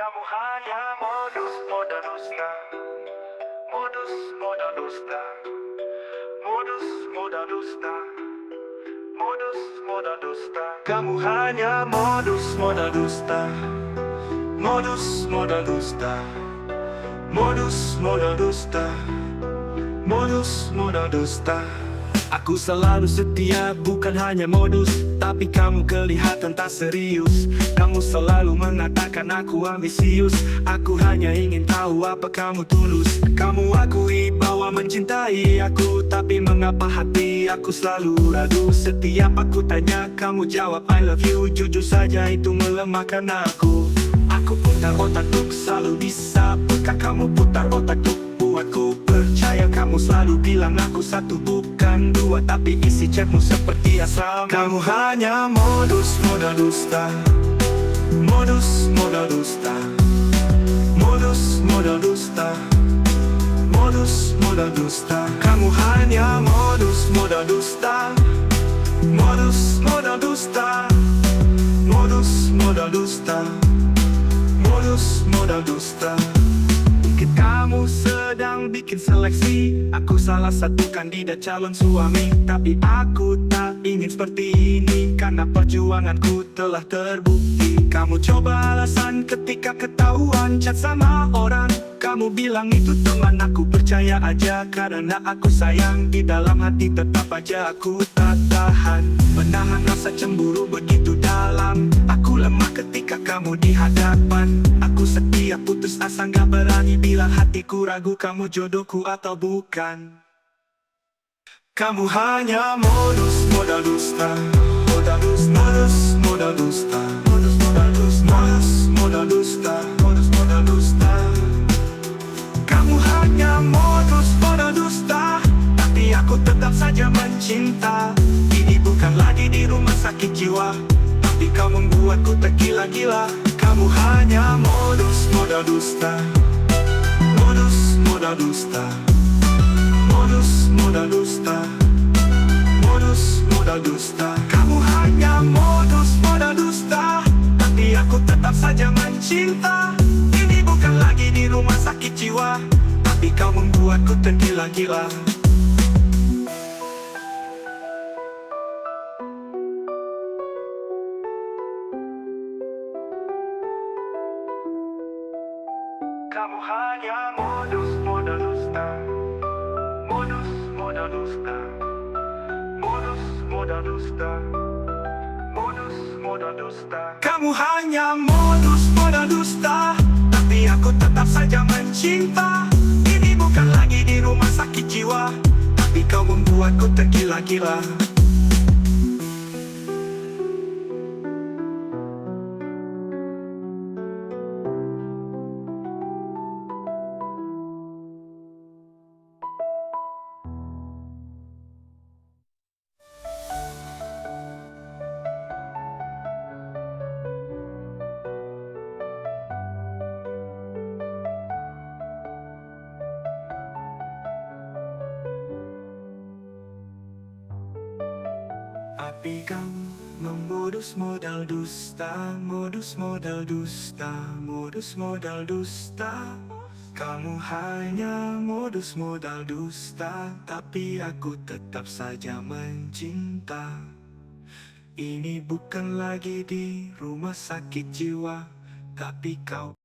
Kamu hanya modus modal dusta. Modus modal dusta. Modus modal dusta. Modus modal dusta. Kamu hanya modus modal dusta. Modus modal dusta. Modus modal dusta. Modus modal dusta. Aku selalu setia, bukan hanya modus, tapi kamu kelihatan tak serius. Kamu selalu mengatakan aku ambisius. Aku hanya ingin tahu apa kamu tulus. Kamu akui bahwa mencintai aku, tapi mengapa hati aku selalu ragu. Setiap aku tanya, kamu jawab I love you. Jujur saja itu melemahkan aku. Aku putar otak tuh selalu bisa. Bukan kamu putar otak tuh buatku percaya. Kamu selalu bilang aku satu bukan dua, tapi isi chatmu seperti asal. Kamu hanya modus modal dusta. Modus modal dusta. Modus modal dusta. Modus modal dusta. Kamu hanya modus modal dusta. Modus modal dusta. Modus modal dusta. Modus modal dusta. Mungkin kamu sedang bikin seleksi. Aku salah satu kandidat calon suami, tapi aku tak ingin seperti ini, karena perjuanganku telah terbukti. Kamu coba alasan ketika ketahuan chat sama orang. Kamu bilang itu teman, aku percaya aja karena aku sayang. Di dalam hati tetap aja aku tak tahan, menahan rasa cemburu begitu dalam. Aku lemah ketika kamu di hadapan. Aku setia putus asa, gak berani bilang hatiku ragu. Kamu jodohku atau bukan. Kamu hanya modus modal dusta. Modal dusta. Modus modal dusta. Modus modal dusta. Modus modal dusta. Modus modal dusta. Kamu hanya modus modal dusta, tapi aku tetap saja mencinta. Ini bukan lagi di rumah sakit jiwa, tapi kau membuatku tergila-gila. Kamu hanya modus modal dusta. Modus modal dusta. Modus modal dusta. Modus modal dusta. Kamu hanya modus modal dusta, tapi aku tetap saja mencinta. Ini bukan lagi di rumah sakit jiwa, tapi kau membuatku tergila-gila. Kamu hanya modus modal dusta. Modus modal dusta. Modus modal dusta. Modus modal dusta. Kamu hanya modus modal dusta, tapi aku tetap saja mencinta. Ini bukan lagi di rumah sakit jiwa, tapi kau membuatku tergila-gila. Tapi kamu memodus modal dusta. Modus modal dusta. Modus modal dusta. Kamu hanya modus modal dusta, tapi aku tetap saja mencinta. Ini bukan lagi di rumah sakit jiwa, tapi kau